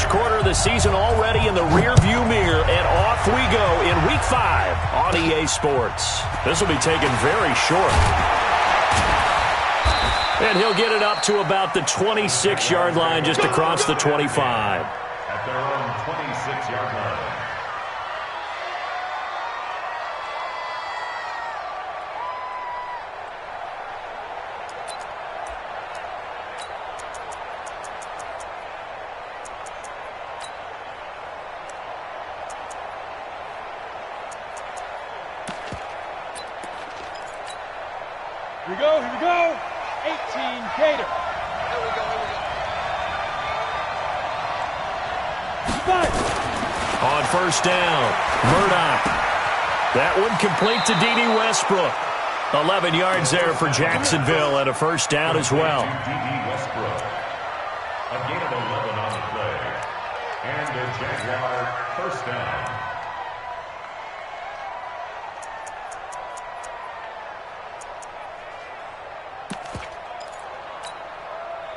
First quarter of the season already in the rearview mirror, and off we go in Week 5 on EA Sports. This will be taken very short. And he'll get it up to about the 26-yard line, just across the 25. At their own 26-yard line. Here we go, here we go. 18, Gator. Here we go, On first down, Murdoch. That one complete to D.D. Westbrook. 11 yards there for Jacksonville and a first down as well. D.D. Westbrook. A gain of 11 on the play. And the Jaguar first down.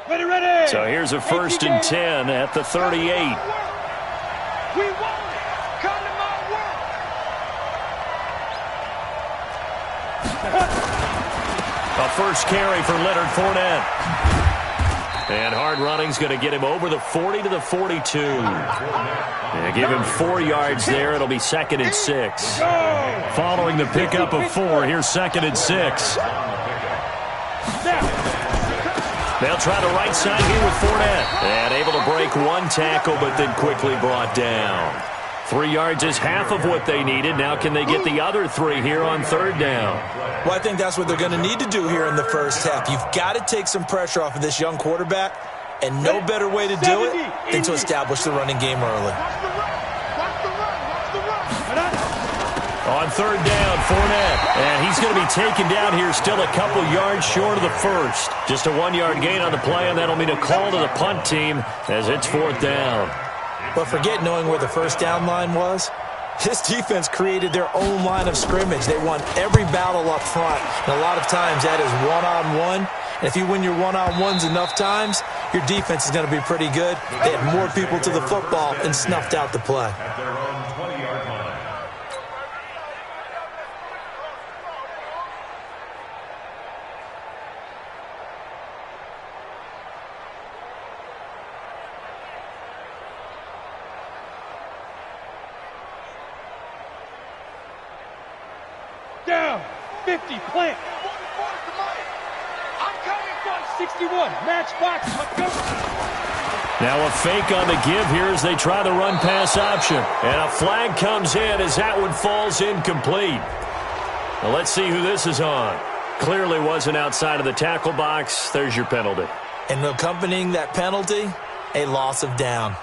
Ready, ready. So here's a first and 10 at the 38. We want it. Come to my world. A first carry for Leonard Fournette. And hard running's going to get him over the 40 to the 42. Yeah, give him 4 yards there. It'll be 2nd and 6. Following the pickup of 4, here's 2nd and 6. They'll try the right side here with Fournette. And able to break one tackle, but then quickly brought down. 3 yards is half of what they needed. Now can they get the other 3 here on third down? Well, I think that's what they're going to need to do here in the first half. You've got to take some pressure off of this young quarterback, and no better way to do it than to establish the running game early. On third down, Fournette. And he's going to be taken down here still a couple yards short of the first. Just a 1-yard gain on the play, and that'll mean a call to the punt team as it's 4th down. But forget knowing where the first down line was. This defense created their own line of scrimmage. They won every battle up front, and a lot of times that is one-on-one. And if you win your one-on-ones enough times, your defense is going to be pretty good. They had more people to the football and snuffed out the play. At their own 20-yard line. Down. 50, plant. I'm coming from 61. Matchbox. Now a fake on the give here as they try the run-pass option. And a flag comes in as that one falls incomplete. Now let's see who this is on. Clearly wasn't outside of the tackle box. There's your penalty. And accompanying that penalty, a loss of down.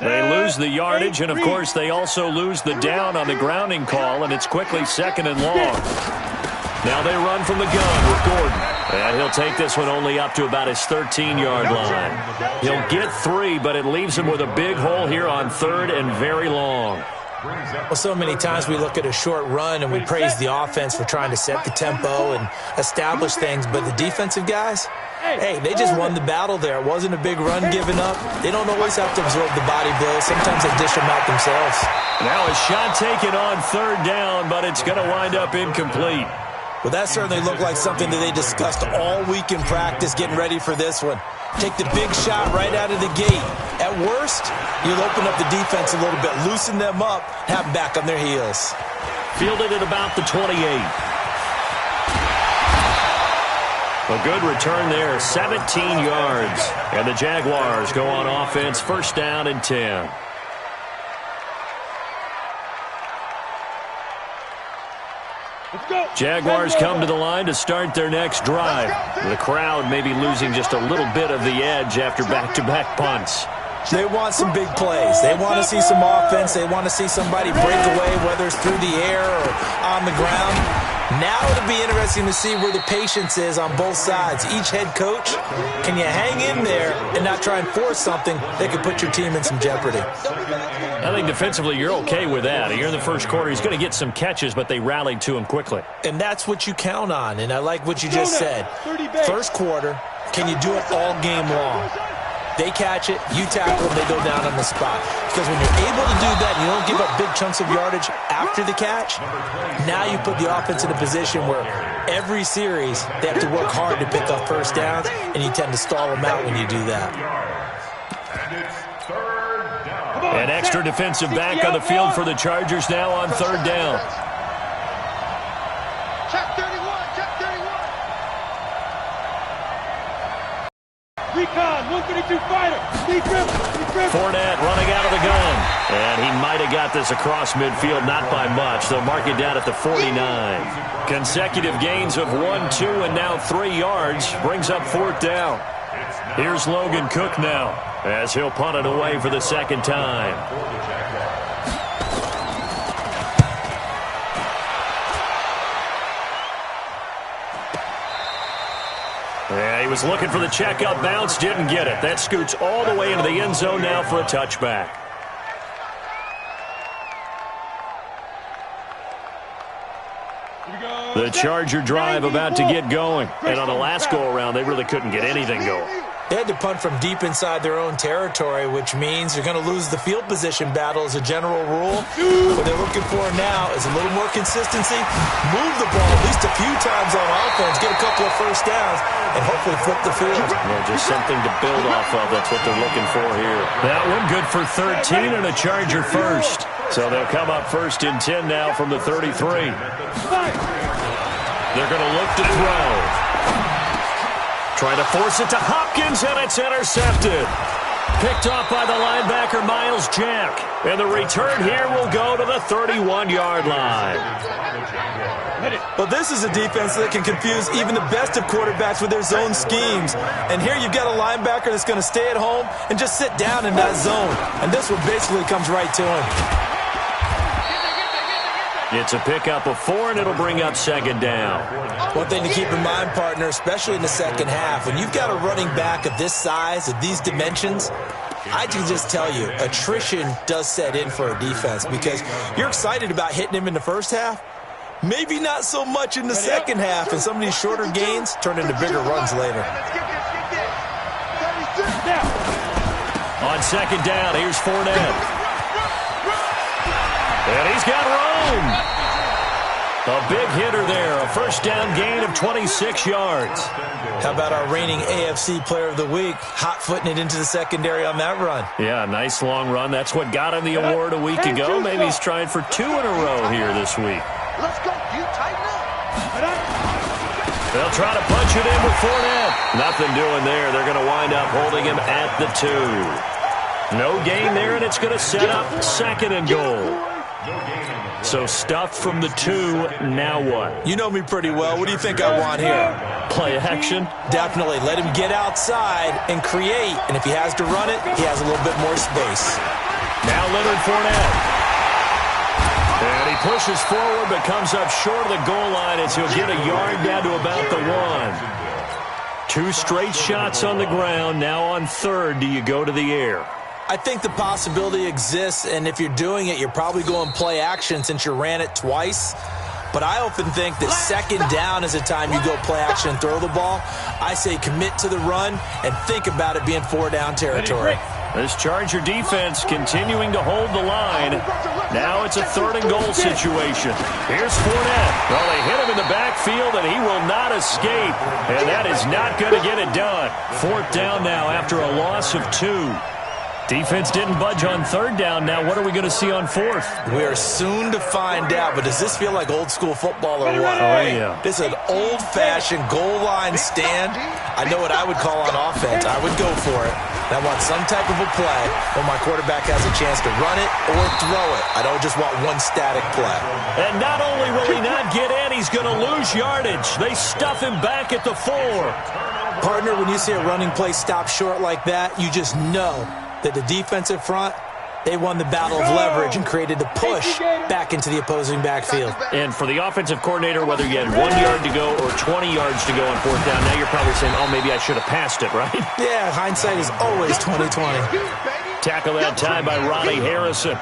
They lose the yardage, and of course they also lose the down on the grounding call, and it's quickly 2nd and long. Now they run from the gun with Gordon. And he'll take this one only up to about his 13-yard line. He'll get 3, but it leaves him with a big hole here on 3rd and very long. Well, so many times we look at a short run and we praise the offense for trying to set the tempo and establish things, but the defensive guys, hey, they just won the battle there. It wasn't a big run given up. They don't always have to absorb the body blows. Sometimes they dish them out themselves. Now a shot taken on 3rd down, but it's going to wind up incomplete. Well, that certainly looked like something that they discussed all week in practice getting ready for this one. Take the big shot right out of the gate. At worst, you'll open up the defense a little bit, loosen them up, have them back on their heels. Fielded at about the 28. A good return there, 17 yards. And the Jaguars go on offense, first down and 10. Jaguars come to the line to start their next drive. The crowd may be losing just a little bit of the edge after back-to-back punts. They want some big plays. They want to see some offense. They want to see somebody break away, whether it's through the air or on the ground. Now it'll be interesting to see where the patience is on both sides. Each head coach, can you hang in there and not try and force something that could put your team in some jeopardy? I think defensively you're okay with that. Here in the first quarter, he's going to get some catches, but they rallied to him quickly. And that's what you count on, and I like what you just said. First quarter, can you do it all game long? They catch it, you tackle them, they go down on the spot. Because when you're able to do that, you don't give up big chunks of yardage after the catch, now you put the offense in a position where every series they have to work hard to pick up first downs, and you tend to stall them out when you do that. An extra defensive back on the field for the Chargers now on third down. Check 31, check 31. Recon, 132 fighter. Deep rip. Fournette running out of the gun. And he might have got this across midfield, not by much. They'll mark it down at the 49. Consecutive gains of 1, 2, and now 3 yards brings up fourth down. Here's Logan Cook now as he'll punt it away for the second time. Yeah, he was looking for the check-up bounce, didn't get it. That scoots all the way into the end zone now for a touchback. The Charger drive about to get going. And on the last go-around, they really couldn't get anything going. They had to punt from deep inside their own territory, which means you're going to lose the field position battle as a general rule. What they're looking for now is a little more consistency, move the ball at least a few times on offense, get a couple of first downs, and hopefully flip the field. Yeah, just something to build off of. That's what they're looking for here. That one good for 13 and a Charger first. So they'll come up first and 10 now from the 33. They're going to look to throw. Trying to force it to Hopkins, and it's intercepted. Picked off by the linebacker, Miles Jack. And the return here will go to the 31-yard line. Well, this is a defense that can confuse even the best of quarterbacks with their zone schemes. And here you've got a linebacker that's going to stay at home and just sit down in that zone. And this one basically comes right to him. It's a pickup of 4, and it'll bring up second down. One thing to keep in mind, partner, especially in the second half, when you've got a running back of this size, of these dimensions, I can just tell you, attrition does set in for a defense because you're excited about hitting him in the first half. Maybe not so much in the second half, and some of these shorter gains turn into bigger runs later. On second down, here's Fournette. And he's got room. A big hitter there. A first down gain of 26 yards. How about our reigning AFC Player of the Week, hot-footing it into the secondary on that run? Yeah, nice long run. That's what got him the award a week ago. Maybe he's trying for 2 in a row here this week. Let's go. You tighten up. They'll try to punch it in with Fournette. Nothing doing there. They're going to wind up holding him at the 2. No gain there, and it's going to set up second and goal. So stuffed from the 2, now what? You know me pretty well. What do you think I want here? Play action? Definitely. Let him get outside and create. And if he has to run it, he has a little bit more space. Now Leonard Fournette. And he pushes forward but comes up short of the goal line as he'll get a yard down to about the 1. 2 straight shots on the ground. Now on third, do you go to the air? I think the possibility exists, and if you're doing it, you're probably going play action since you ran it twice. But I often think that second down is a time you go play action and throw the ball. I say commit to the run and think about it being 4-down territory. This Charger defense continuing to hold the line. Now it's a third and goal situation. Here's Fournette. Well, they hit him in the backfield, and he will not escape. And that is not going to get it done. Fourth down now after a loss of 2. Defense didn't budge on third down. Now what are we going to see on fourth? We are soon to find out, but does this feel like old school football or what? Oh, yeah. This is an old-fashioned goal line stand. I know what I would call on offense. I would go for it. I want some type of a play where my quarterback has a chance to run it or throw it. I don't just want one static play. And not only will he not get in, he's going to lose yardage. They stuff him back at the 4. Partner, when you see a running play stop short like that, you just know that the defensive front, They won the battle of leverage and created the push back into the opposing backfield. And for the offensive coordinator, whether you had 1 yard to go or 20 yards to go on fourth down, now you're probably saying, oh, maybe I should have passed it, right? Yeah, hindsight is always 20/20. Tackle that time by Ronnie Harrison.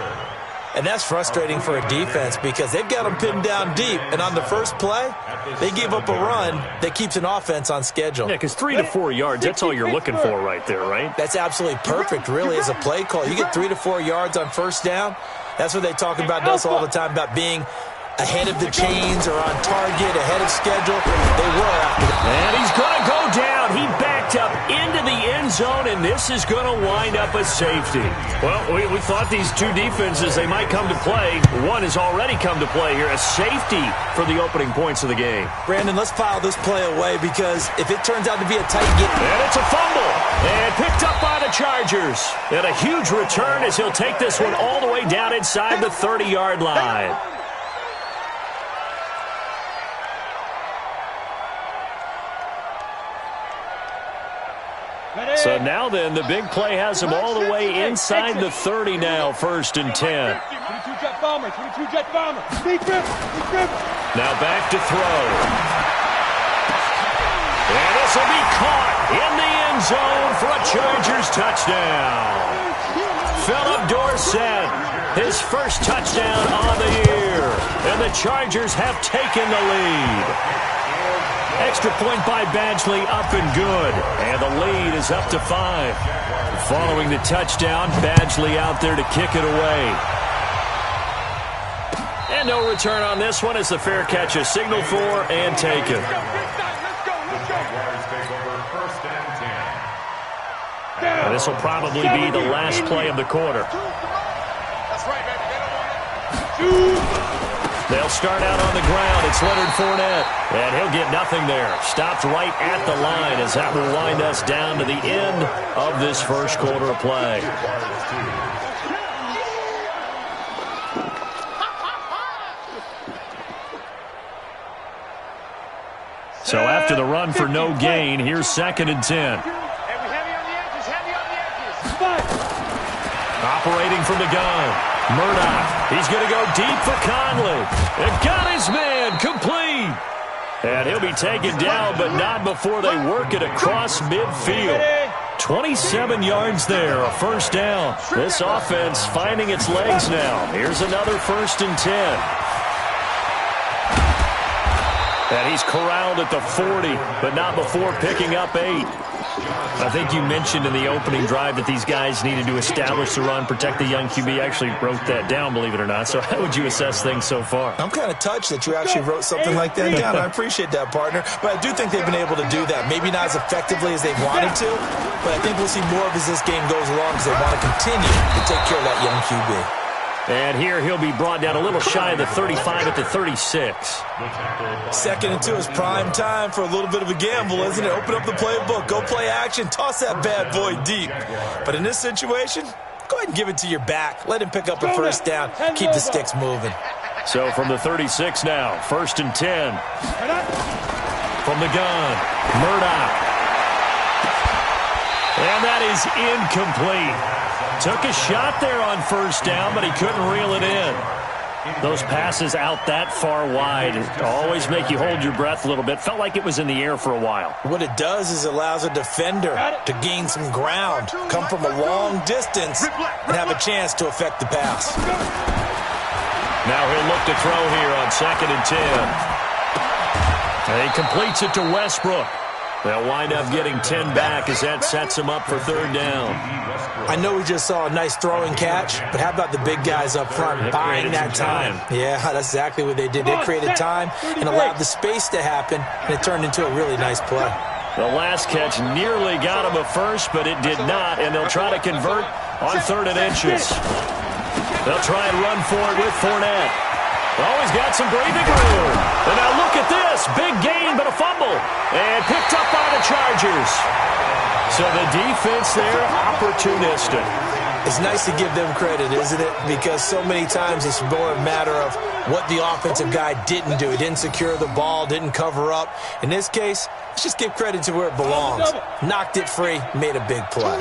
And that's frustrating for a defense because they've got them pinned down deep. And on the first play, they give up a run that keeps an offense on schedule. Yeah, because 3 to 4 yards, that's all you're looking for right there, right? That's absolutely perfect, really, as a play call. You get 3 to 4 yards on first down. That's what they talk about us all the time, about being ahead of the chains or on target, ahead of schedule. They were after that. And he's going to go down. He backed up into the end zone, and this is going to wind up a safety. Well, we thought these two defenses, they might come to play. One has already come to play here, a safety for the opening points of the game. Brandon, let's file this play away because if it turns out to be a tight game. And it's a fumble. And picked up by the Chargers. And a huge return as he'll take this one all the way down inside the 30-yard line. So now then, the big play has him all the way inside the 30 now, 1st and 10. 22-jet bomber, 22-jet bomber. Sneak rip. Now back to throw. And this will be caught in the end zone for a Chargers touchdown. Philip Dorsett, his first touchdown on the year. And the Chargers have taken the lead. Extra point by Badgley, up and good. And the lead is up to 5. Following the touchdown, Badgley out there to kick it away. And no return on this one as the fair catch is signaled for and taken. And this will probably be the last play of the quarter. They'll start out on the ground. It's Leonard Fournette. And he'll get nothing there. Stopped right at the line as that will wind us down to the end of this first quarter of play. So after the run for no gain, here's 2nd and 10. Operating from the gun. Murdoch, he's going to go deep for Conley. And got his man complete. And he'll be taken down, but not before they work it across midfield. 27 yards there, a first down. This offense finding its legs now. Here's another 1st and 10. And he's corralled at the 40, but not before picking up 8. I think you mentioned in the opening drive that these guys needed to establish the run, protect the young QB. I actually wrote that down, believe it or not. So how would you assess things so far? I'm kind of touched that you actually wrote something like that down. I appreciate that, partner. But I do think they've been able to do that. Maybe not as effectively as they wanted to, but I think we'll see more of as this game goes along because they want to continue to take care of that young QB. And here he'll be brought down a little shy of the 35 at the 36. 2nd and 2 is prime time for a little bit of a gamble, isn't it? Open up the playbook, go play action, toss that bad boy deep. But in this situation, go ahead and give it to your back. Let him pick up a first down, keep the sticks moving. So from the 36 now, 1st and 10. From the gun, Murdoch. And that is incomplete. Took a shot there on first down, but he couldn't reel it in. Those passes out that far wide always make you hold your breath a little bit. Felt like it was in the air for a while. What it does is it allows a defender to gain some ground, come from a long distance, and have a chance to affect the pass. Now he'll look to throw here on 2nd and 10. And he completes it to Westbrook. They'll wind up getting 10 back as that sets him up for 3rd down. I know we just saw a nice throwing catch, but how about the big guys up front buying that time? Yeah, that's exactly what they did. They created time and allowed the space to happen, and it turned into a really nice play. The last catch nearly got him a first, but it did not, and they'll try to convert on 3rd and inches. They'll try and run for it with Fournette. Oh, he's got some breathing room. And now look at this. Big gain, but a fumble. And picked up by the Chargers. So the defense there, opportunistic. It's nice to give them credit, isn't it? Because so many times it's more a matter of what the offensive guy didn't do. He didn't secure the ball, didn't cover up. In this case, let's just give credit to where it belongs. Knocked it free, made a big play.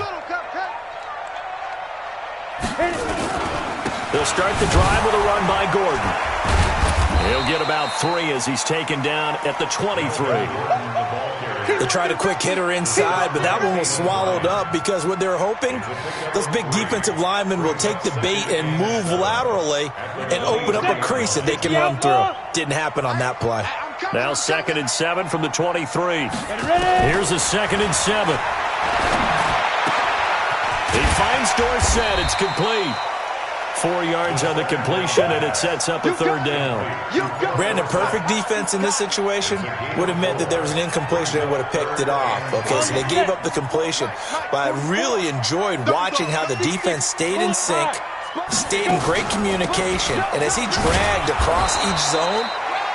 They'll start the drive with a run by Gordon. He'll get about 3 as he's taken down at the 23. They tried a quick hitter inside, but that one was swallowed up because what they're hoping, those big defensive linemen will take the bait and move laterally and open up a crease that they can run through. Didn't happen on that play. Now 2nd and 7 from the 23. Here's a 2nd and 7. He finds Dorsett. It's complete. 4 yards on the completion, and it sets up a 3rd down. Brandon, perfect defense in this situation would have meant that there was an incompletion. They would have picked it off. Okay, so they gave up the completion. But I really enjoyed watching how the defense stayed in sync, stayed in great communication, and as he dragged across each zone,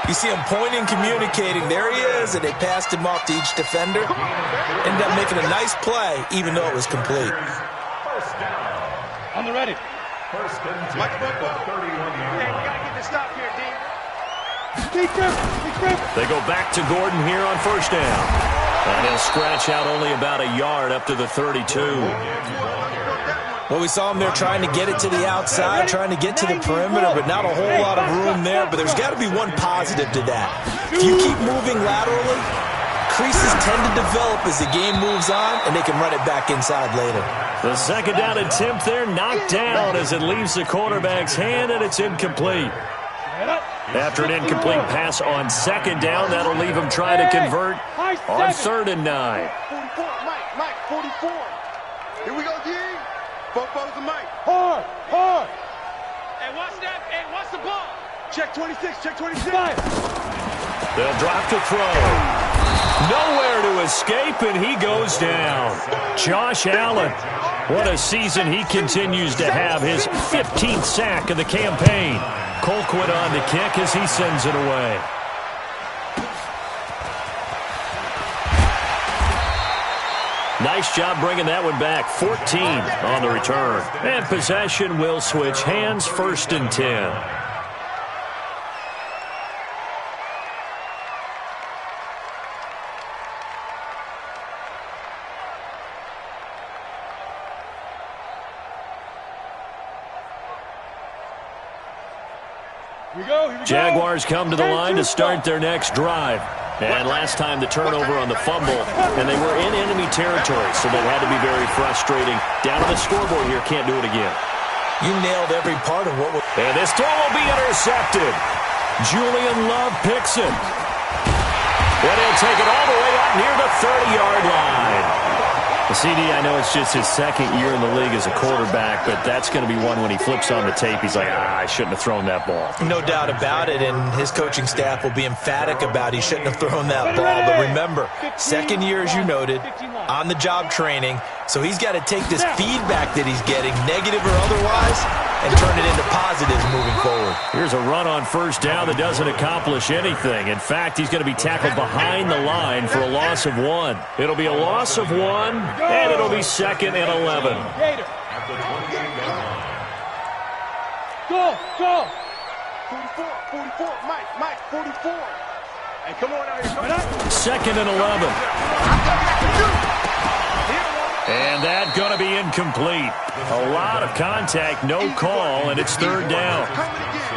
you see him pointing, communicating. There he is, and they passed him off to each defender. Ended up making a nice play, even though it was complete. On the ready. First and 10 for 31 yards. Hey, we got to get the stop here, D. They go back to Gordon here on 1st down. And he'll scratch out only about a yard up to the 32. Well, we saw him there trying to get it to the outside, trying to get to the perimeter, but not a whole lot of room there. But there's got to be one positive to that. If you keep moving laterally, creases tend to develop as the game moves on, and they can run it back inside later. The 2nd down attempt there knocked down as it leaves the quarterback's hand, and it's incomplete. After an incomplete pass on 2nd down, that'll leave him trying to convert on 3rd and 9. 44, Mike, 44. Here we go, D. Football's the Mike. Hard. Hey, watch that. Hey, watch the ball. Check 26, check 26. They'll drop to throw. Nowhere to escape, and he goes down. Josh Allen. What a season he continues to have. His 15th sack of the campaign. Colquitt on the kick as he sends it away. Nice job bringing that one back. 14 on the return. And possession will switch hands. 1st and 10. Jaguars come to the line to start their next drive. And last time the turnover on the fumble, and they were in enemy territory, so that had to be very frustrating. Down on the scoreboard here, can't do it again. You nailed every part of what was... And this throw will be intercepted. Julian Love picks it. And he'll take it all the way up near the 30-yard line. The CD, I know it's just his 2nd year in the league as a quarterback, but that's going to be one when he flips on the tape. He's like, I shouldn't have thrown that ball. No doubt about it, and his coaching staff will be emphatic about he shouldn't have thrown that ball. But remember, 2nd year, as you noted, on-the-job training, so he's got to take this feedback that he's getting, negative or otherwise, and turn it into positives moving forward. Here's a run on 1st down that doesn't accomplish anything. In fact, he's going to be tackled behind the line for a loss of 1. It'll be a loss of 1, and it'll be 2nd and 11. At the 28-yard line. Go. 44, Mike, 44. Hey, come on out here. 2nd and 11. And that going to be incomplete. A lot of contact, no call, and it's 3rd down.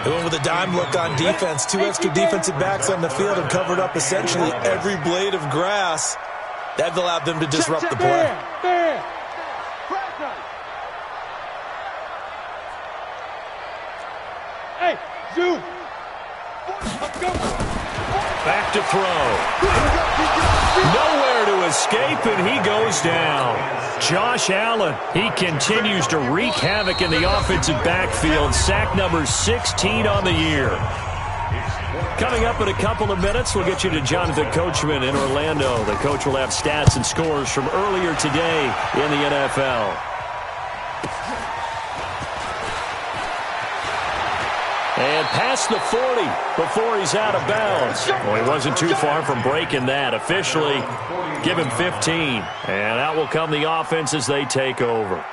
They went with a dime look on defense. 2 extra defensive backs on the field and covered up essentially every blade of grass. That allowed them to disrupt the play. Hey, Zoo. Back to throw. Nowhere to escape, and he goes down. Josh Allen, he continues to wreak havoc in the offensive backfield. Sack number 16 on the year. Coming up in a couple of minutes, we'll get you to Jonathan Coachman in Orlando. The coach will have stats and scores from earlier today in the NFL. And past the 40 before he's out of bounds. Well, he wasn't too far from breaking that. Officially, give him 15. And out will come the offense as they take over.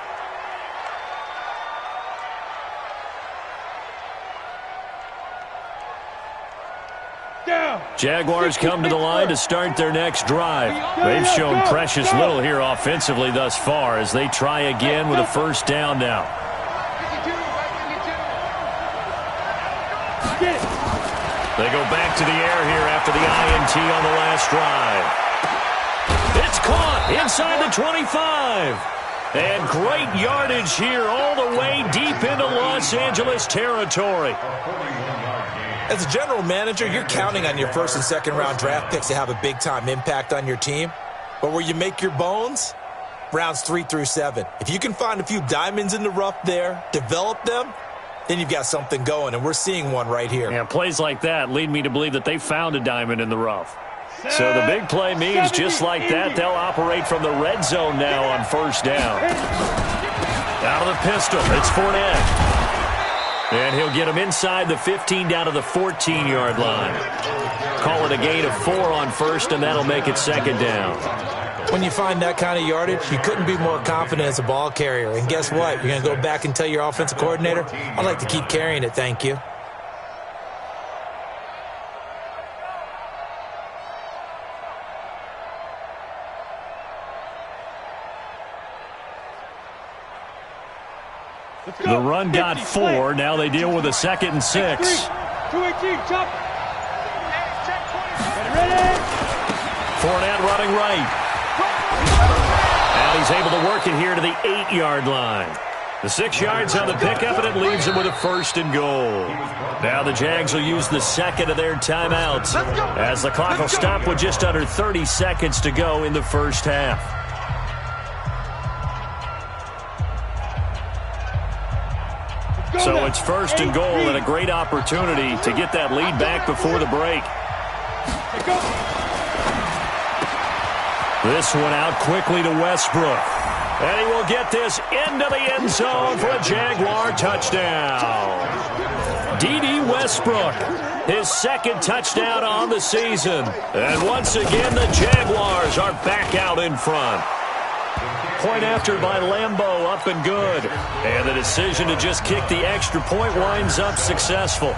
Jaguars come to the line to start their next drive. They've shown precious little here offensively thus far as they try again with a 1st down now. Get it. They go back to the air here after the INT on the last drive. It's caught inside the 25. And great yardage here all the way deep into Los Angeles territory. As a general manager, you're counting on your first and second round draft picks to have a big-time impact on your team. But where you make your bones, rounds 3 through 7. If you can find a few diamonds in the rough there, develop them, then you've got something going, and we're seeing one right here. Yeah, plays like that lead me to believe that they found a diamond in the rough. So the big play means just like that, they'll operate from the red zone now on first down. Out of the pistol, it's Fournette. And he'll get him inside the 15 down to the 14-yard line. Call it a gain of 4 on first, and that'll make it second down. When you find that kind of yardage, you couldn't be more confident as a ball carrier. And guess what? You're going to go back and tell your offensive coordinator, I'd like to keep carrying it, thank you. The run got 4. Now they deal with a 2nd and 6. 218, chop. Ready. Fournette running right. And he's able to work it here to the 8-yard line. The 6 yards on the pickup, and it leaves him with a 1st and goal. Now the Jags will use the second of their timeouts as the clock will stop with just under 30 seconds to go in the first half. So it's 1st and goal and a great opportunity to get that lead back before the break. This one out quickly to Westbrook. And he will get this into the end zone for a Jaguar touchdown. D.D. Westbrook, his 2nd touchdown on the season. And once again, the Jaguars are back out in front. Point after by Lambeau, up and good. And the decision to just kick the extra point winds up successful.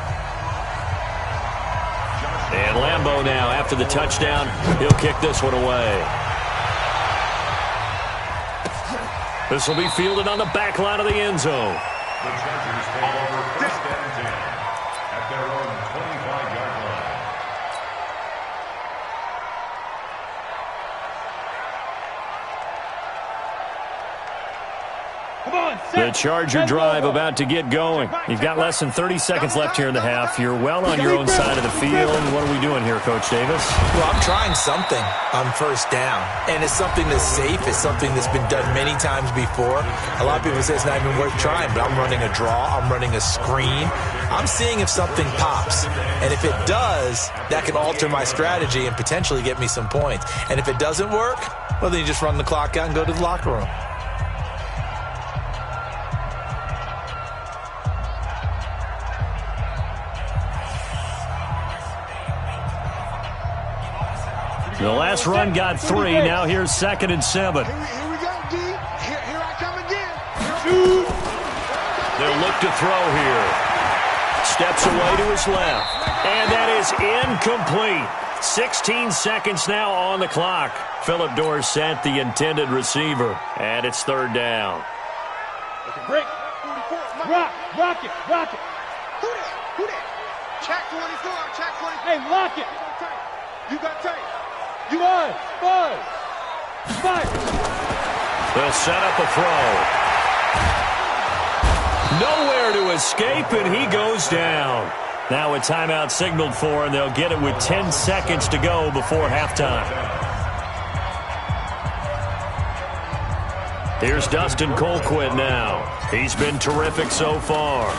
And Lambeau now, after the touchdown, he'll kick this one away. This will be fielded on the back line of the end zone. The Chargers take over 1st and 10 at their own 25-yard line. The Charger drive about to get going. You've got less than 30 seconds left here in the half. You're well on your own side of the field. What are we doing here, Coach Davis? Well, I'm trying something on first down, and it's something that's safe. It's something that's been done many times before. A lot of people say it's not even worth trying, but I'm running a draw. I'm running a screen. I'm seeing if something pops, and if it does, that can alter my strategy and potentially get me some points. And if it doesn't work, well, then you just run the clock out and go to the locker room. The last run got 3. Now here's 2nd and 7. Here we go, D. Here I come again. They'll look to throw here. Steps away to his left. And that is incomplete. 16 seconds now on the clock. Philip Dorsett, the intended receiver. And it's 3rd down. Break. Rock it. Who that? Check 24. Check 24. Hey, lock it. You got tight. You on. 5. They'll set up a throw. Nowhere to escape, and he goes down. Now a timeout signaled for, and they'll get it with 10 seconds to go before halftime. Here's Dustin Colquitt now. He's been terrific so far.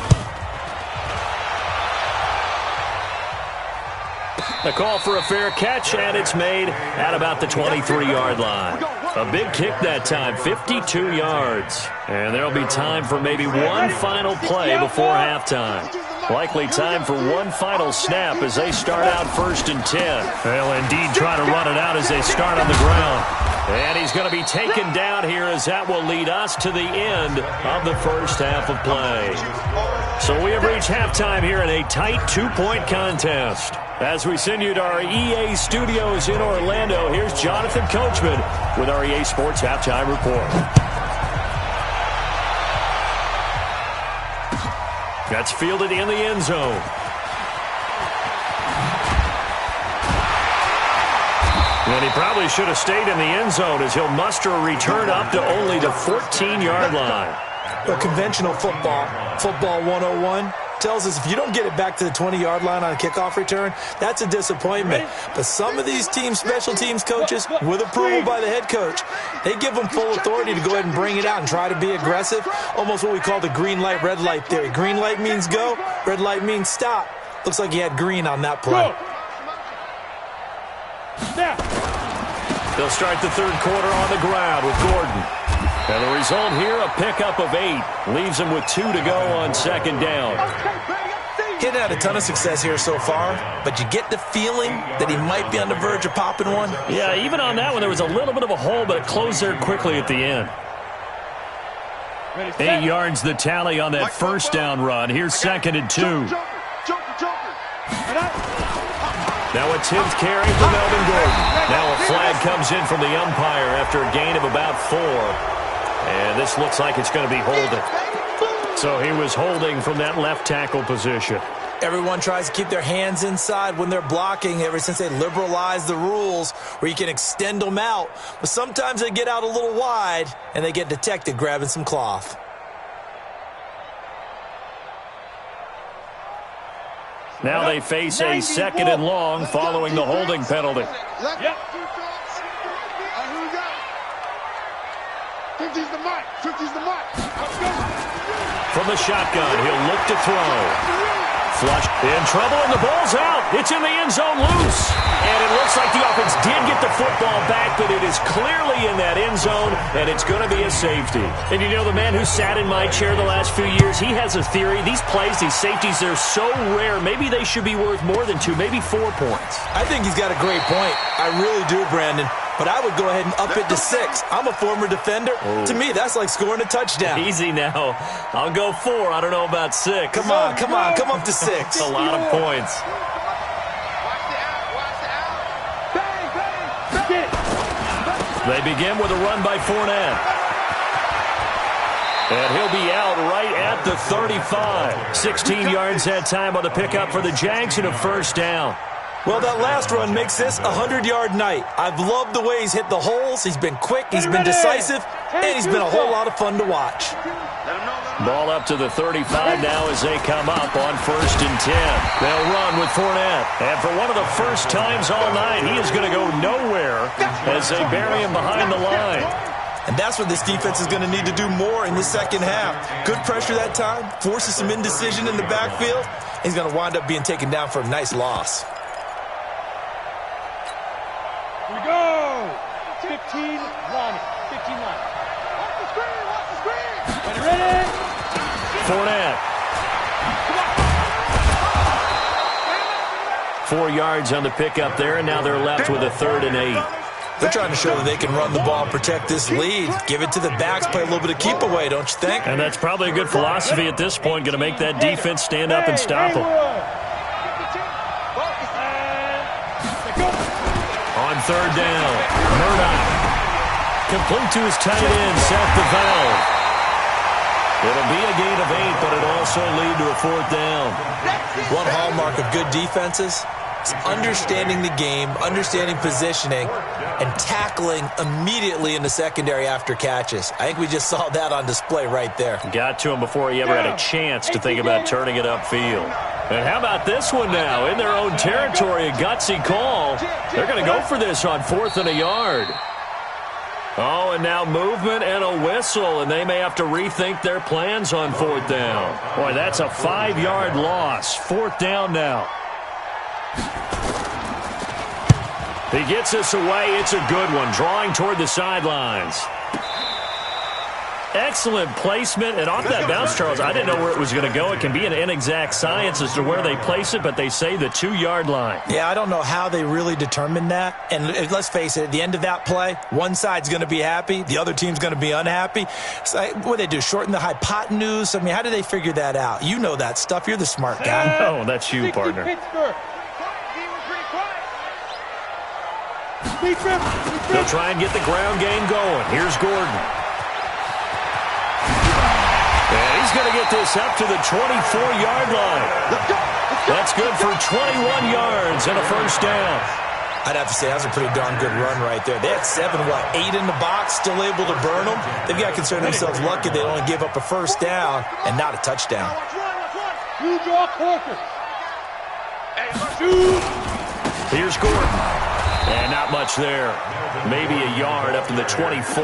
A call for a fair catch, and it's made at about the 23-yard line. A big kick that time, 52 yards. And there'll be time for maybe one final play before halftime. Likely time for one final snap as they start out 1st and 10. They'll indeed try to run it out as they start on the ground. And he's going to be taken down here as that will lead us to the end of the first half of play. So we have reached halftime here in a tight 2-point contest. As we send you to our EA studios in Orlando, here's Jonathan Coachman with our EA Sports Halftime Report. That's fielded in the end zone. And he probably should have stayed in the end zone as he'll muster a return up to only the 14-yard line. Well, conventional football 101, tells us if you don't get it back to the 20-yard line on a kickoff return, that's a disappointment. But some of these special teams coaches, with approval by the head coach, they give them full authority to go ahead and bring it out and try to be aggressive, almost what we call the green light, red light theory. Green light means go, red light means stop. Looks like he had green on that play. They'll start the third quarter on the ground with Gordon. And the result here, a pickup of 8. Leaves him with 2 to go on second down. He hadn't had a ton of success here so far, but you get the feeling that he might be on the verge of popping one. Yeah, even on that one, there was a little bit of a hole, but it closed there quickly at the end. 8 yards the tally on that first down run. Here's second and 2. Now a 10th carry for Melvin Gordon. Now a flag comes in from the umpire after a gain of about 4. And this looks like it's going to be holding. So he was holding from that left tackle position. Everyone tries to keep their hands inside when they're blocking ever since they liberalized the rules where you can extend them out. But sometimes they get out a little wide and they get detected grabbing some cloth. Now they face a second and long following the holding penalty. Yep. 50's the mark. 50's the mark. From the shotgun, he'll look to throw. Flush in trouble, and the ball's out. It's in the end zone loose. And it looks like the offense did get the football back, but it is clearly in that end zone, and it's going to be a safety. And you know, the man who sat in my chair the last few years, he has a theory. These plays, these safeties, they're so rare. Maybe they should be worth more than 2, maybe 4 points. I think he's got a great point. I really do, Brandon. But I would go ahead and up it to 6. I'm a former defender. Oh. To me, that's like scoring a touchdown. Easy now. I'll go 4. I don't know about 6. Come on. Come up to 6. That's a lot of points. They begin with a run by Fournette. And he'll be out right at the 35. 16 yards that time on the pickup for the Jags and a first down. Well, that last run makes this a 100-yard night. I've loved the way he's hit the holes. He's been quick, he's been decisive, and he's been a whole lot of fun to watch. Ball up to the 35 now as they come up on first and 10. They'll run with Fournette. And for one of the first times all night, he is going to go nowhere as they bury him behind the line. And that's what this defense is going to need to do more in the second half. Good pressure that time, forces some indecision in the backfield. He's going to wind up being taken down for a nice loss. Here we go. 15 line. 15 line. Watch the screen. Watch the screen. Ready? Fournette. 4 yards on the pickup there, and now they're left with a 3rd and 8. They're trying to show that they can run the ball and protect this lead. Give it to the backs, play a little bit of keep away, don't you think? And that's probably a good philosophy at this point, going to make that defense stand up and stop them. On 3rd down, Murdoch. Complete to his tight end, Seth DeValve. It'll be a gain of 8, but it'll also lead to a 4th down. One hallmark of good defenses is understanding the game, understanding positioning, and tackling immediately in the secondary after catches. I think we just saw that on display right there. Got to him before he ever had a chance to think about turning it upfield. And how about this one now? In their own territory, a gutsy call. They're going to go for this on 4th and a yard. Oh, and now movement and a whistle, and they may have to rethink their plans on 4th down. Boy, that's a 5-yard loss. 4th down now. He gets this away. It's a good one, drawing toward the sidelines. Excellent placement, and off that bounce, Charles, I didn't know where it was going to go. It can be an inexact science as to where they place it, but they say the 2-yard line. Yeah, I don't know how they really determined that. And let's face it, at the end of that play, one side's going to be happy, the other team's going to be unhappy. So what do they do, shorten the hypotenuse? I mean, how do they figure that out? You know that stuff. You're the smart guy. Oh, that's you, partner. They'll try and get the ground game going. Here's Gordon. And he's going to get this up to the 24-yard line. That's good for 21 yards and a first down. I'd have to say that was a pretty darn good run right there. They had 8 in the box, still able to burn them. They've got to consider themselves lucky they only gave up a first down and not a touchdown. You draw Corker. Shoot. Here's Gordon. And not much there. Maybe a yard up to the 24.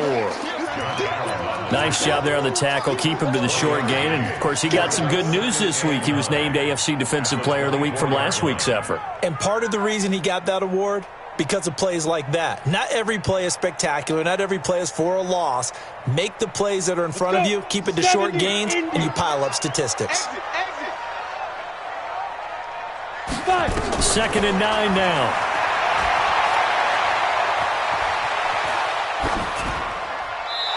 Nice job there on the tackle. Keep him to the short gain. And, of course, he got some good news this week. He was named AFC Defensive Player of the Week from last week's effort. And part of the reason he got that award, because of plays like that. Not every play is spectacular. Not every play is for a loss. Make the plays that are in front of you, keep it to short gains, and you pile up statistics. 2nd and 9 now.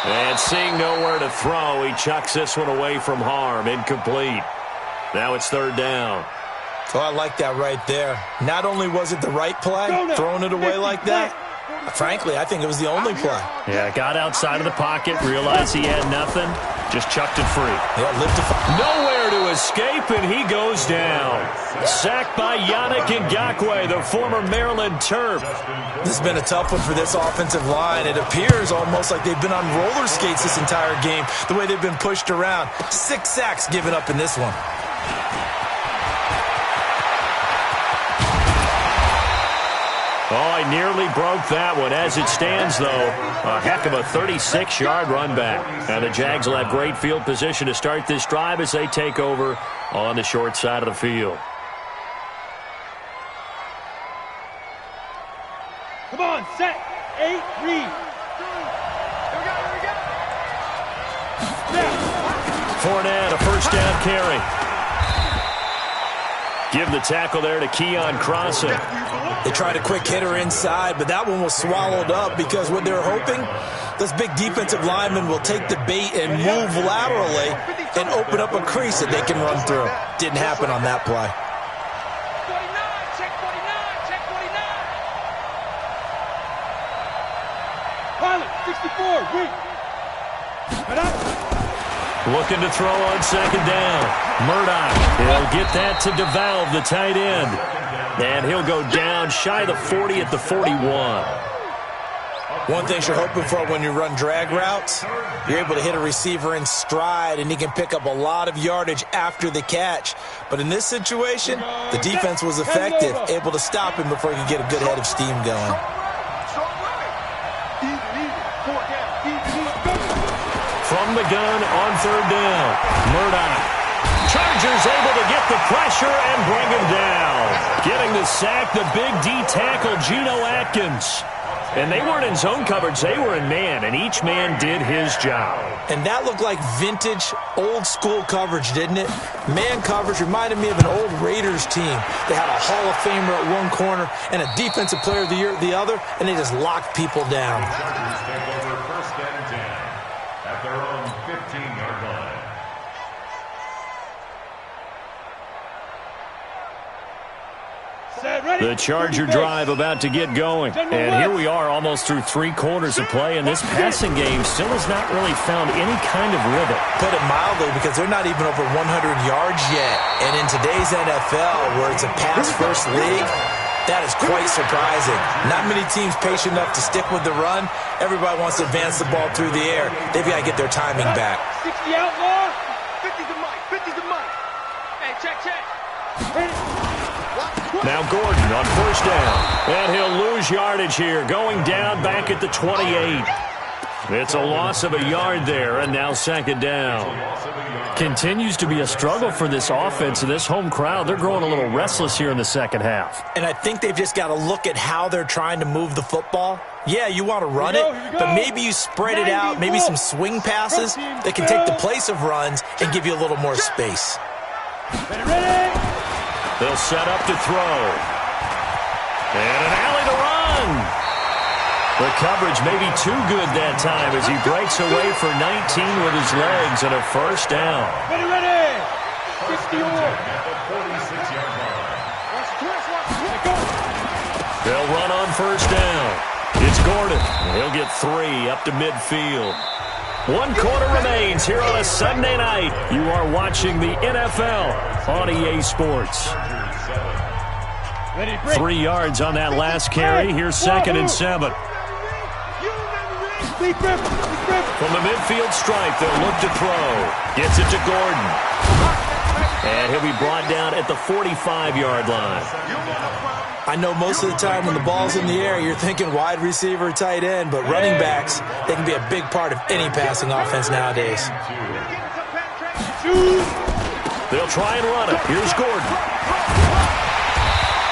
And seeing nowhere to throw, he chucks this one away from harm. Incomplete. Now it's 3rd down. Oh, I like that right there. Not only was it the right play, throwing it away like that, frankly, I think it was the only play. Yeah, got outside of the pocket, realized he had nothing, just chucked it free. Yeah, Nowhere to escape, and he goes down. Sacked by Yannick Ngakoue, the former Maryland Terp. This has been a tough one for this offensive line. It appears almost like they've been on roller skates this entire game, the way they've been pushed around. 6 sacks given up in this one. Oh, I nearly broke that one. As it stands, though, a heck of a 36-yard run back. And the Jags will have great field position to start this drive as they take over on the short side of the field. Come on, set. 8, read. Fournette, a first down carry. Give the tackle there to Keon Crossen. They tried a quick hitter inside, but that one was swallowed up because what they're hoping, this big defensive lineman will take the bait and move laterally and open up a crease that they can run through. Didn't happen on that play. 49, check 49, check 49. Pilot, 64, read. Looking to throw on 2nd down. Murdoch, he'll get that to DeValve, the tight end. And he'll go down shy of the 40 at the 41. One thing you're hoping for when you run drag routes, you're able to hit a receiver in stride, and he can pick up a lot of yardage after the catch. But in this situation, the defense was effective, able to stop him before he could get a good head of steam going. From the gun on 3rd down. Murdoch. Chargers able to get the pressure and bring him down. Getting the sack, the big D tackle, Geno Atkins. And they weren't in zone coverage, they were in man, and each man did his job. And that looked like vintage, old-school coverage, didn't it? Man coverage reminded me of an old Raiders team. They had a Hall of Famer at one corner and a Defensive Player of the Year at the other, and they just locked people down. Chargers take over 1st and 10 at their own 15-yard line. The Charger drive about to get going. And here we are almost through 3 quarters of play, and this passing game still has not really found any kind of rhythm. Put it mildly, because they're not even over 100 yards yet. And in today's NFL, where it's a pass-first league, that is quite surprising. Not many teams patient enough to stick with the run. Everybody wants to advance the ball through the air. They've got to get their timing back. 60 outlaw. 50's the mic. 50's the mic. Hey, check. Now Gordon on 1st down. And he'll lose yardage here, going down back at the 28. It's a loss of a yard there, and now 2nd down. Continues to be a struggle for this offense and this home crowd. They're growing a little restless here in the second half. And I think they've just got to look at how they're trying to move the football. Yeah, you want to run it, but maybe you spread it out, maybe some swing passes that can take the place of runs and give you a little more space. Ready? They'll set up to throw. And an alley to run. The coverage may be too good that time as he breaks away for 19 with his legs and a 1st down. Ready. 60 At the 46-yard line. They'll run on 1st down. It's Gordon. He'll get 3 up to midfield. 1 quarter remains here on a Sunday night. You are watching the NFL on EA Sports. 3 yards on that last carry. Here's 2nd and 7. From the midfield stripe, they'll look to throw. Gets it to Gordon. And he'll be brought down at the 45-yard line. I know most of the time when the ball's in the air, you're thinking wide receiver, tight end, but running backs, they can be a big part of any passing offense nowadays. They'll try and run it. Here's Gordon.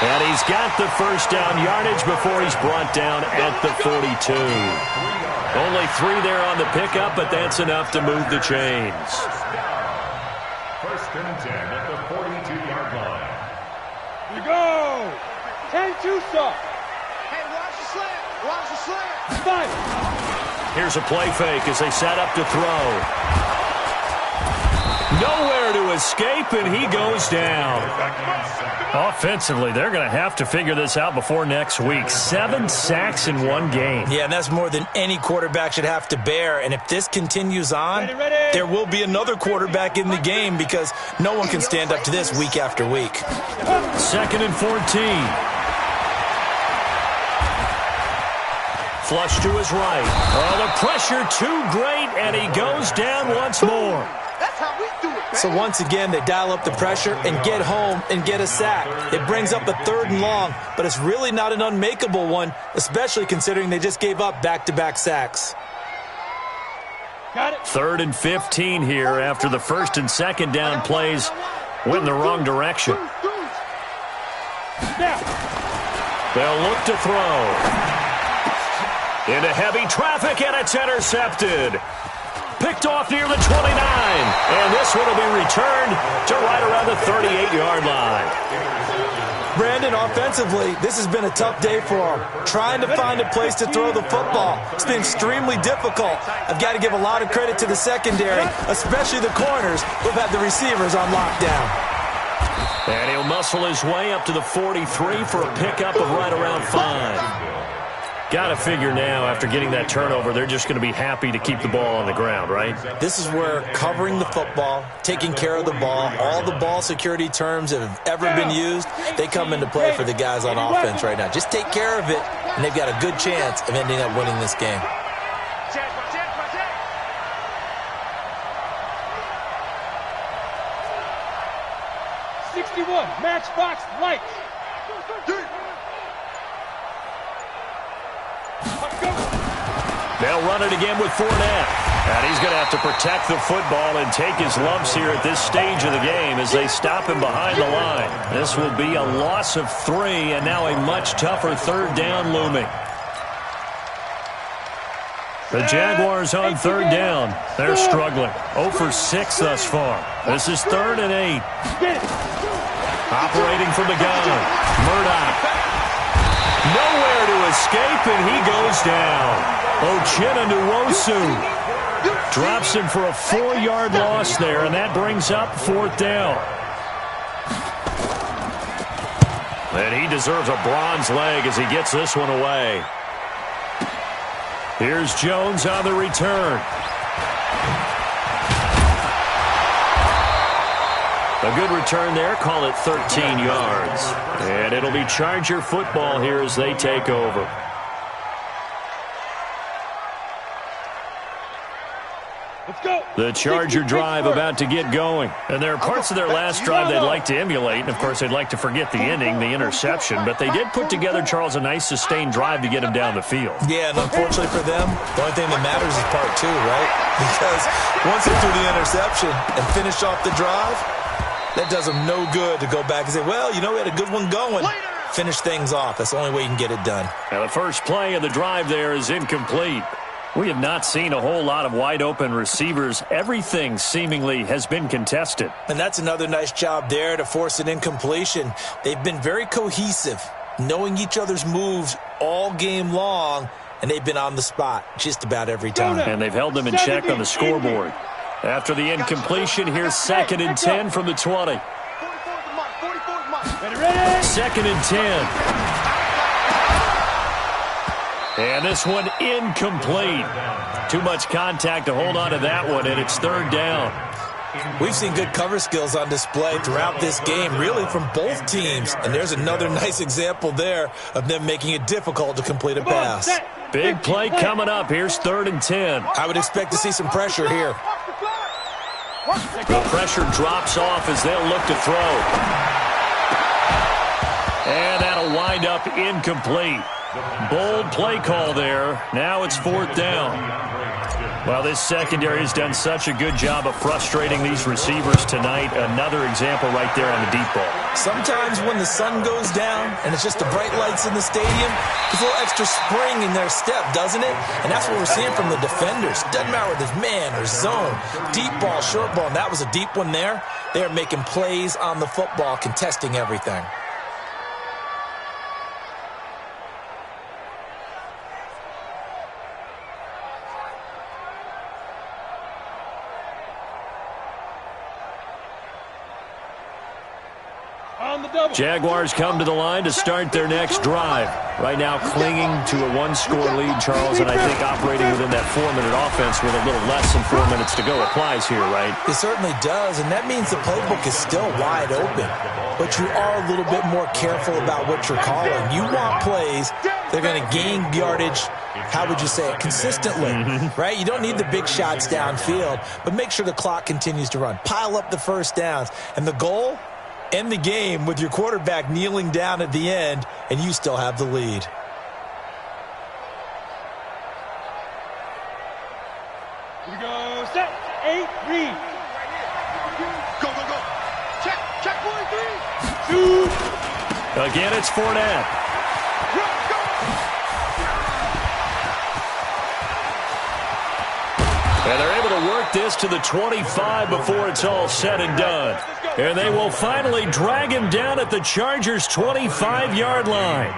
And he's got the first down yardage before he's brought down at the 42. Only 3 there on the pickup, but that's enough to move the chains. First and 10 at the 42-yard line. Here we go. 10-2 soft. Hey, watch the slant. Watch the slant. 5. Here's a play fake as they set up to throw. Nowhere to escape, and he goes down. Offensively, they're going to have to figure this out before next week. 7 sacks in 1 game. Yeah, and that's more than any quarterback should have to bear. And if this continues on, there will be another quarterback in the game because no one can stand up to this week after week. 2nd and 14. Flush to his right. Oh, the pressure too great, and he goes down once more. That's how we do it, man. So once again, they dial up the pressure and get home and get a sack. It brings up a 3rd and long, but it's really not an unmakeable one, especially considering they just gave up back-to-back sacks. Got it. 3rd and 15 here after the 1st and 2nd down plays went in the wrong direction. Now. They'll look to throw. Into heavy traffic, and it's intercepted. Picked off near the 29. And this one will be returned to right around the 38-yard line. Brandon, offensively, this has been a tough day for him. Trying to find a place to throw the football. It's been extremely difficult. I've got to give a lot of credit to the secondary, especially the corners who've had the receivers on lockdown. And he'll muscle his way up to the 43 for a pickup of right around 5. Got to figure now, after getting that turnover, they're just going to be happy to keep the ball on the ground, right? This is where covering the football, taking care of the ball, all the ball security terms that have ever been used, they come into play for the guys on offense right now. Just take care of it, and they've got a good chance of ending up winning this game. 61, matchbox lights. They'll run it again with Fournette. And he's going to have to protect the football and take his lumps here at this stage of the game as they stop him behind the line. This will be a loss of 3, and now a much tougher 3rd down looming. The Jaguars on 3rd down. They're struggling. 0 for 6 thus far. This is 3rd and 8. Operating from the gun. Murdoch. Nowhere to escape, and he goes down. Uchenna Nwosu drops him for a 4-yard loss there, and that brings up 4th down. And he deserves a bronze leg as he gets this one away. Here's Jones on the return. A good return there, call it 13 yards. And it'll be Charger football here as they take over. Let's go. The Charger drive about to get going. And there are parts of their last drive they'd like to emulate. And, of course, they'd like to forget the ending, the interception. But they did put together, Charles, a nice sustained drive to get him down the field. Yeah, and unfortunately for them, the only thing that matters is part 2, right? Because once they threw the interception and finished off the drive, that does them no good to go back and say, well, you know, we had a good one going. Finish things off. That's the only way you can get it done. Now, the first play of the drive there is incomplete. We have not seen a whole lot of wide-open receivers. Everything seemingly has been contested. And that's another nice job there to force an incompletion. They've been very cohesive, knowing each other's moves all game long, and they've been on the spot just about every time. And they've held them in check on the scoreboard. After the incompletion, here's 2nd and 10 from the 20. 2nd and 10. And this one incomplete. Too much contact to hold on to that one, and it's 3rd down. We've seen good cover skills on display throughout this game, really from both teams. And there's another nice example there of them making it difficult to complete a pass. Big play coming up. Here's 3rd and 10. I would expect to see some pressure here. The pressure drops off as they'll look to throw. And that'll wind up incomplete. Bold play call there. Now it's 4th down. Well, this secondary has done such a good job of frustrating these receivers tonight. Another example right there on the deep ball. Sometimes when the sun goes down and it's just the bright lights in the stadium, there's a little extra spring in their step, doesn't it? And that's what we're seeing from the defenders. Doesn't matter whether it's man or zone, deep ball, short ball, and that was a deep one there. They are making plays on the football, contesting everything. Jaguars come to the line to start their next drive. Right now clinging to a 1-score lead, Charles, and I think operating within that 4-minute offense with a little less than 4 minutes to go applies here, right? It certainly does, and that means the playbook is still wide open. But you are a little bit more careful about what you're calling. You want plays that are going to gain yardage, how would you say it, consistently, right? You don't need the big shots downfield, but make sure the clock continues to run. Pile up the first downs, and the goal? End the game with your quarterback kneeling down at the end, and you still have the lead. Here we go. Set. 8, read. Go, go, go. Check, 1, 3. 2. Again, it's Fournette. Run, go. And they're able to work this to the 25 before it's all said and done. And they will finally drag him down at the Chargers' 25-yard line.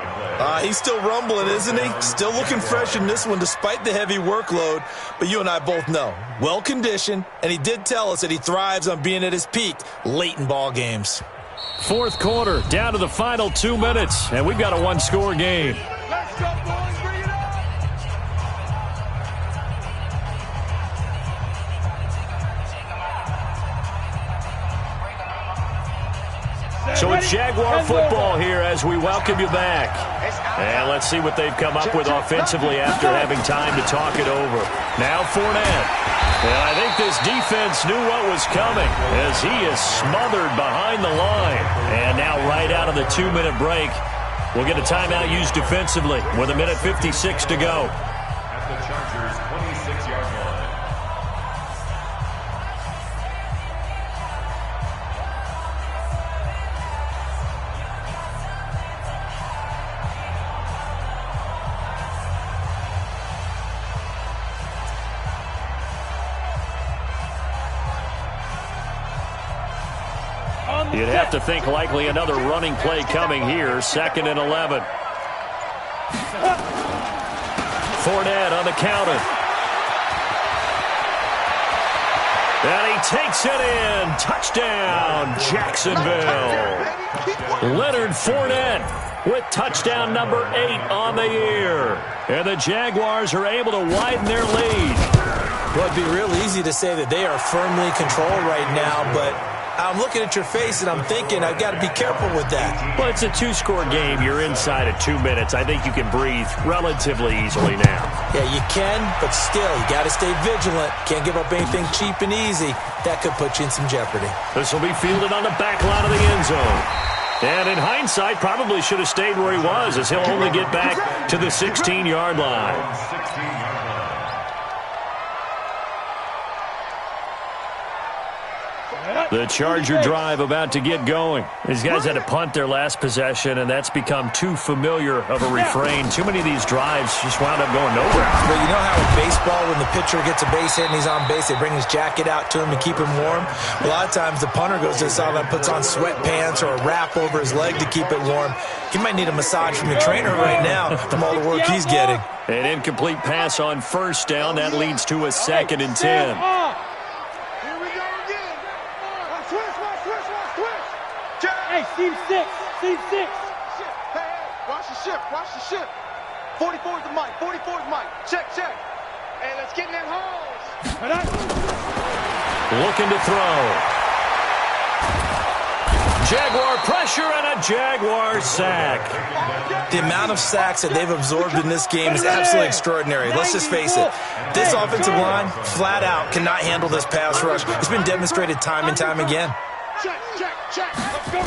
He's still rumbling, isn't he? Still looking fresh in this one despite the heavy workload. But you and I both know, well-conditioned, and he did tell us that he thrives on being at his peak late in ball games. 4th quarter, down to the final 2 minutes, and we've got a 1-score game. Let's go, boys. Bring it up. So it's Jaguar football here as we welcome you back. And let's see what they've come up with offensively after having time to talk it over. Now Fournette. And I think this defense knew what was coming as he is smothered behind the line. And now right out of the 2-minute break, we'll get a timeout used defensively with 1:56 to go. At the Chargers' 26-yard line. You'd have to think likely another running play coming here. 2nd and 11. Fournette on the counter. And he takes it in. Touchdown, Jacksonville. Leonard Fournette with touchdown number 8 on the year. And the Jaguars are able to widen their lead. Well, it'd be real easy to say that they are firmly in control right now, but I'm looking at your face and I'm thinking I've got to be careful with that. Well, it's a 2-score game. You're inside of 2 minutes. I think you can breathe relatively easily now. Yeah, you can, but still, you got to stay vigilant. Can't give up anything cheap and easy. That could put you in some jeopardy. This will be fielded on the back line of the end zone. And in hindsight, probably should have stayed where he was as he'll only get back to the 16-yard line. 16-yard line. The Charger drive about to get going. These guys had to punt their last possession, and that's become too familiar of a refrain. Too many of these drives just wound up going nowhere. Well, you know how in baseball, when the pitcher gets a base hit and he's on base, they bring his jacket out to him to keep him warm? A lot of times the punter goes to the sideline, puts on sweatpants or a wrap over his leg to keep it warm. He might need a massage from the trainer right now from all the work he's getting. An incomplete pass on 1st down. That leads to a 2nd and 10. Hey, seam 6. Seam 6. Hey, watch the ship. 44 is the mic. 44 is the mic. Check. Hey, let's Let's get in them holes. Looking to throw. Jaguar pressure and a Jaguar sack. The amount of sacks that they've absorbed in this game is absolutely extraordinary. Let's just face it. This offensive line, flat out, cannot handle this pass rush. It's been demonstrated time and time again. Check, check, check. Let's go.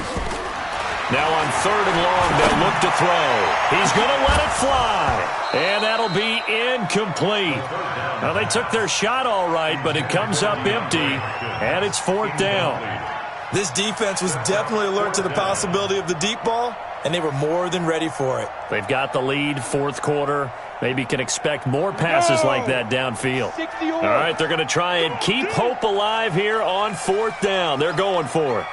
Now on 3rd and long, they'll look to throw. He's going to let it fly. And that'll be incomplete. Now, they took their shot all right, but it comes up empty, and it's 4th down. This defense was definitely alert to the possibility of the deep ball, and they were more than ready for it. They've got the lead, 4th quarter. Maybe can expect more passes like that downfield. All right, they're going to try and keep hope alive here on 4th down. They're going for it.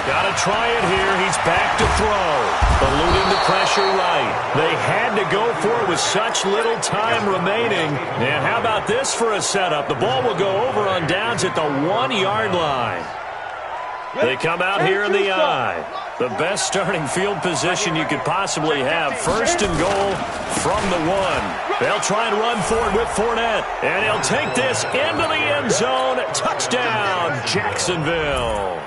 Got to try it here. He's back to throw. Eluding the pressure right. They had to go for it with such little time remaining. And how about this for a setup? The ball will go over on downs at the 1-yard line. They come out here in the I. The best starting field position you could possibly have. 1st and goal from the 1. They'll try and run forward with Fournette. And he'll take this into the end zone. Touchdown, Jacksonville.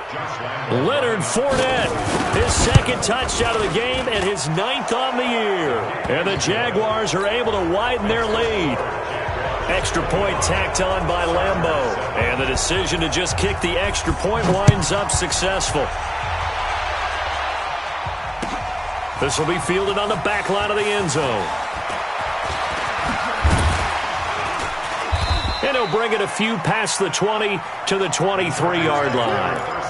Leonard Fournette, his 2nd touchdown of the game and his 9th on the year. And the Jaguars are able to widen their lead. Extra point tacked on by Lambeau. And the decision to just kick the extra point winds up successful. This will be fielded on the back line of the end zone. And he'll bring it a few past the 20 to the 23-yard line.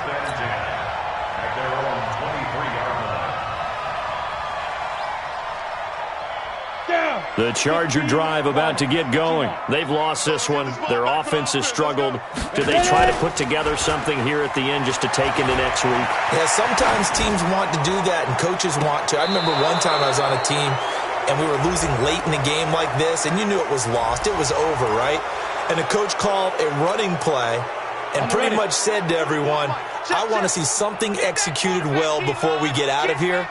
The Charger drive about to get going. They've lost this one. Their offense has struggled. Do they try to put together something here at the end just to take into next week? Yeah, sometimes teams want to do that and coaches want to. I remember one time I was on a team and we were losing late in a game like this, and you knew it was lost. It was over, right? And the coach called a running play and pretty much said to everyone, I want to see something executed well before we get out of here.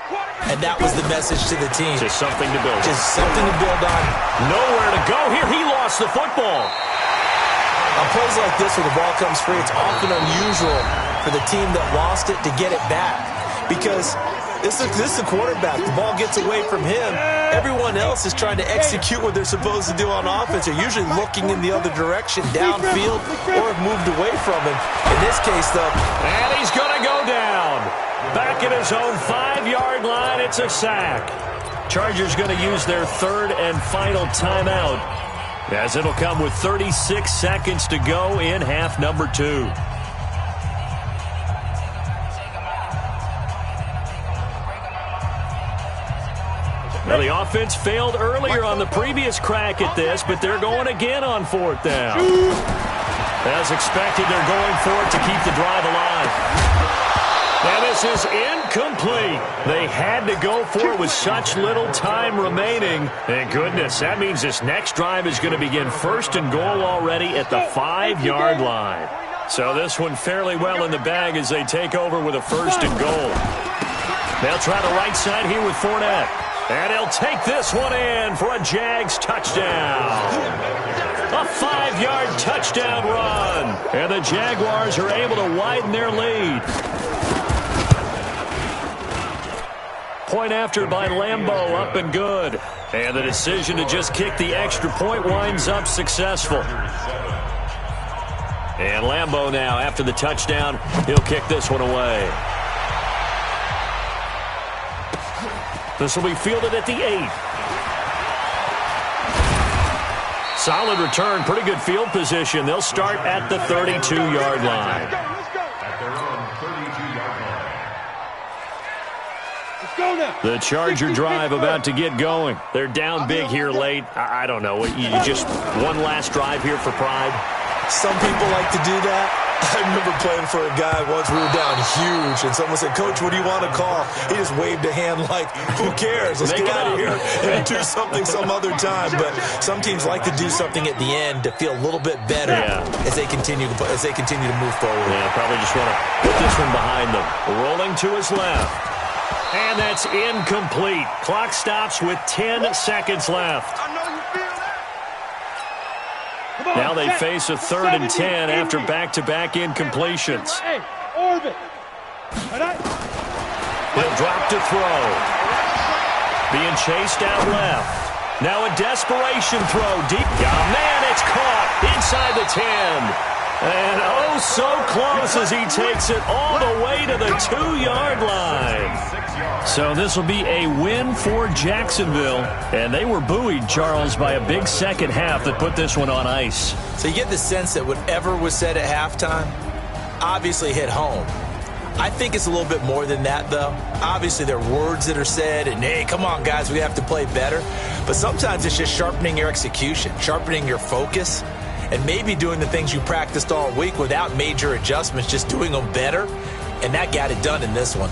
And that was the message to the team. Just something to build on. Just something to build on. Nowhere to go here. He lost the football. On plays like this where the ball comes free, it's often unusual for the team that lost it to get it back. Because this is the quarterback. The ball gets away from him. Everyone else is trying to execute what they're supposed to do on offense. They're usually looking in the other direction, downfield, or have moved away from him. In this case, though. And he's going to go down. Back at his own 5-yard line, it's a sack. Chargers going to use their 3rd and final timeout, as it'll come with 36 seconds to go in half number 2. Now, the offense failed earlier on the previous crack at this, but they're going again on 4th down. As expected, they're going for it to keep the drive alive. And this is incomplete. They had to go for it with such little time remaining. Thank goodness, that means this next drive is going to begin 1st and goal already at the 5-yard line. So this one fairly well in the bag as they take over with a 1st and goal. They'll try the right side here with Fournette. And he'll take this one in for a Jags touchdown. A 5-yard touchdown run. And the Jaguars are able to widen their lead. Point after by Lambeau, up and good. And the decision to just kick the extra point winds up successful. And Lambeau now, after the touchdown, he'll kick this one away. This will be fielded at the 8. Solid return, pretty good field position. They'll start at the 32-yard line. The Charger drive about to get going. They're down big here late. I don't know. You just one last drive here for pride? Some people like to do that. I remember playing for a guy once. We were down huge, and someone said, Coach, what do you want to call? He just waved a hand like, who cares? Let's get out of here and do something some other time. But some teams like to do something at the end to feel a little bit better as they continue to move forward. Yeah, probably just want to put this one behind them. Rolling to his left. And that's incomplete. Clock stops with 10 seconds left. I know you feel that. Now they face a 3rd and 10 after back-to-back incompletions. Hey, orbit. He'll drop to throw. Being chased out left. Now a desperation throw deep. Oh, man, it's caught inside the 10. And oh, so close as he takes it all the way to the 2-yard line. So this will be a win for Jacksonville. And they were buoyed, Charles, by a big second half that put this one on ice. So you get the sense that whatever was said at halftime obviously hit home. I think it's a little bit more than that, though. Obviously, there are words that are said, and, hey, come on, guys, we have to play better. But sometimes it's just sharpening your execution, sharpening your focus, and maybe doing the things you practiced all week without major adjustments, just doing them better. And that got it done in this one.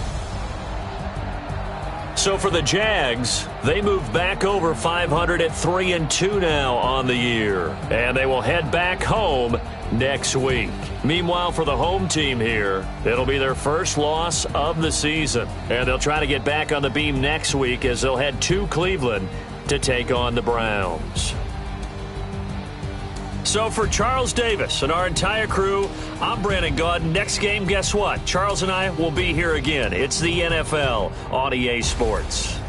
So for the Jags, they move back over 500 at 3-2 now on the year. And they will head back home next week. Meanwhile, for the home team here, it'll be their first loss of the season. And they'll try to get back on the beam next week as they'll head to Cleveland to take on the Browns. So for Charles Davis and our entire crew, I'm Brandon Gaudin. Next game, guess what? Charles and I will be here again. It's the NFL on EA Sports.